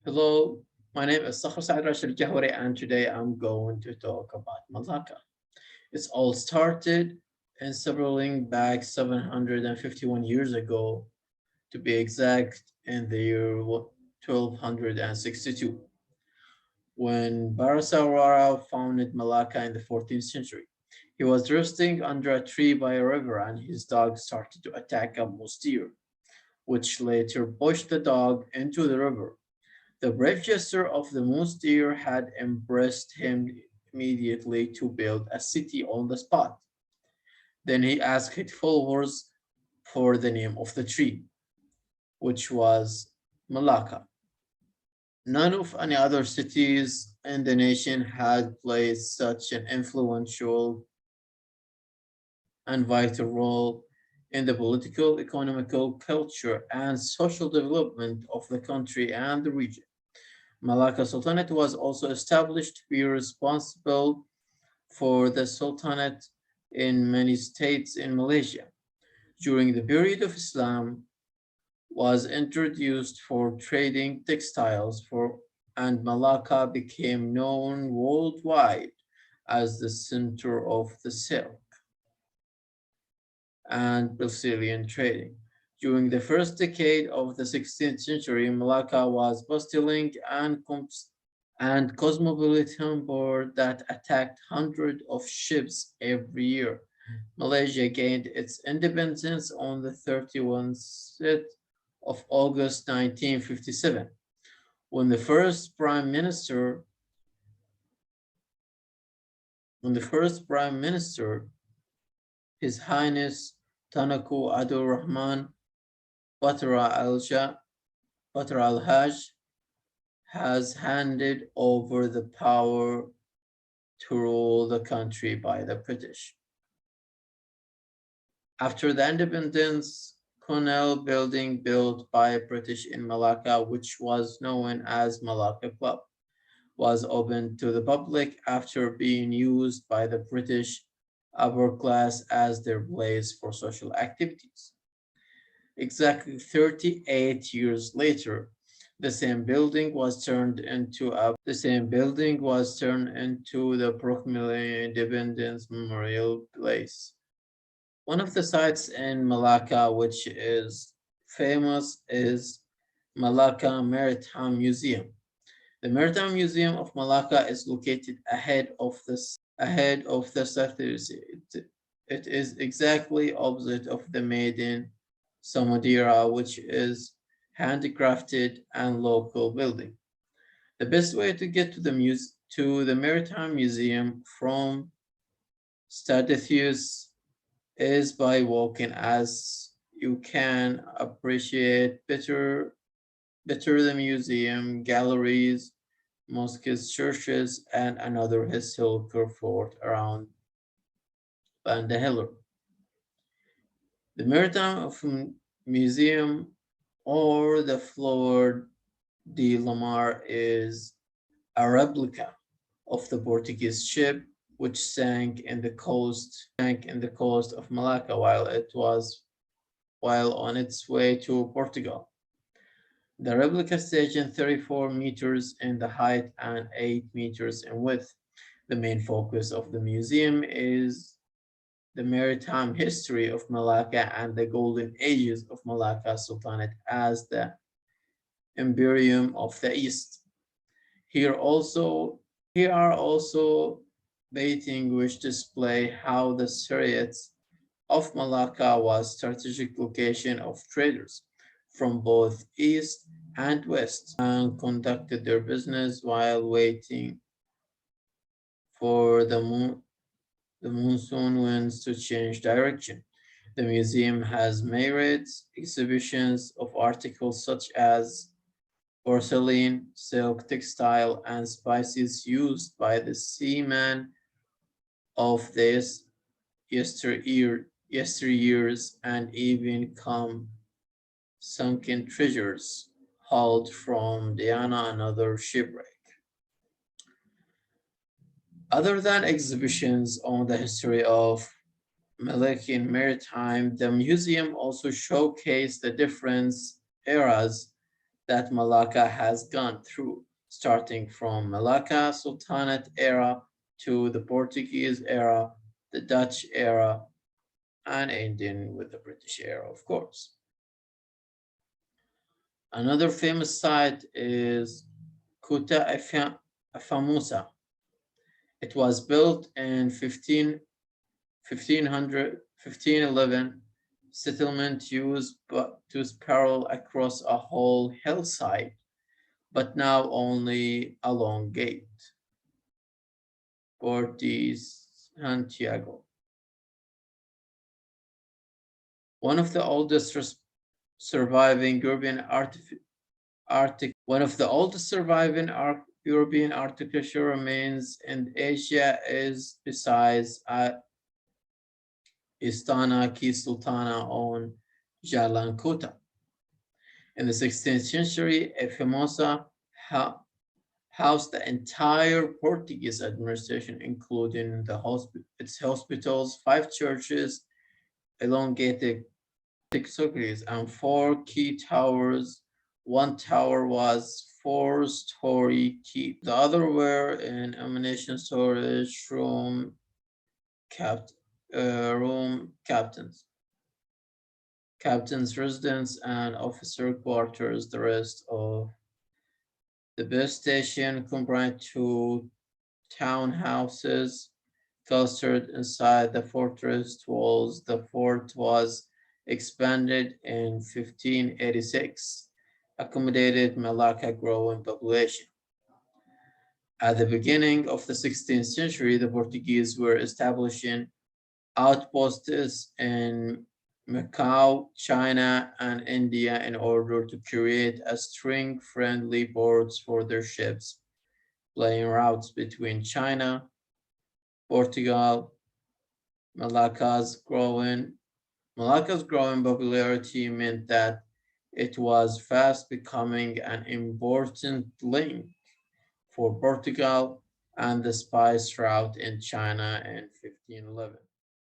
Hello, my name is Sakhr Saad Rashid Jahwari, and today I'm going to talk about Malaka. It's all started in settling back 751 years ago, to be exact, in the year 1262, when Barasarawara founded Malacca in the 14th century. He was resting under a tree by a river, and his dog started to attack a moose deer, which later pushed the dog into the river. The brave gesture of the moose deer had impressed him immediately to build a city on the spot. Then he asked his followers for the name of the tree, which was Malacca. None of any other cities in the nation had played such an influential and vital role in the political, economical, culture, and social development of the country and the region. Malacca Sultanate was also established to be responsible for the Sultanate in many states in Malaysia. During the period of Islam, was introduced for trading textiles and Malacca became known worldwide as the center of the silk and Brazilian trading. During the first decade of the 16th century, Malacca was bustling and cosmopolitan port that attacked hundreds of ships every year. Malaysia gained its independence on the 31st of August 1957, when the first Prime Minister His Highness Tanaku Abdul Rahman Batra al-Hajj has handed over the power to rule the country by the British. After the independence, Cornell building built by British in Malacca, which was known as Malacca Club, was opened to the public after being used by the British upper class as their place for social activities. Exactly 38 years later, the same building was turned into the Proclamation Independence Memorial Place. One of the sites in Malacca which is famous is Malacca Maritime Museum. The Maritime Museum of Malacca is located ahead of the Sathirsi. It is exactly opposite of the Maiden Samudira, which is handcrafted and local building. The best way to get to the Maritime Museum from Statithus is by walking, as you can appreciate better the museum, galleries, mosques, churches, and another historical fort around Bandahiller. The Museum, or the Flor de Lamar, is a replica of the Portuguese ship which sank in the coast of Malacca while on its way to Portugal. The replica stationed 34 meters in the height and 8 meters in width. The main focus of the museum is the maritime history of Malacca and the golden ages of Malacca Sultanate as the Imperium of the East. Here also here are also paintings which display how the Syrians of Malacca was strategic location of traders from both east and west and conducted their business while waiting for the monsoon winds to change direction. The museum has myriad exhibitions of articles such as porcelain, silk, textile, and spices used by the seamen of this yesteryears, and even come sunken treasures hauled from Diana, another shipwreck. Other than exhibitions on the history of Malacan maritime, the museum also showcased the different eras that Malacca has gone through, starting from Malacca Sultanate era to the Portuguese era, the Dutch era, and ending with the British era, of course. Another famous site is Kuta Afamusa. It was built in 1511. Settlement to spiral across a whole hillside, but now only a long gate. Portis Santiago. One of the oldest surviving European architecture remains in Asia is besides Istana Ki Sultana on Jalan Kota. In the 16th century, Formosa housed the entire Portuguese administration, including its hospitals, 5 churches, elongated circles, and 4 key towers. One tower was 4-story deep. The other were in ammunition storage capt, room captain's residence, and officer quarters. The rest of the base station comprised 2 townhouses clustered inside the fortress walls. The fort was expanded in 1586, accommodated Malacca growing population. At the beginning of the 16th century, the Portuguese were establishing outposts in Macau, China, and India in order to create a string-friendly ports for their ships, playing routes between China, Portugal. Malacca's growing popularity meant that it was fast becoming an important link for Portugal and the spice route in China in 1511.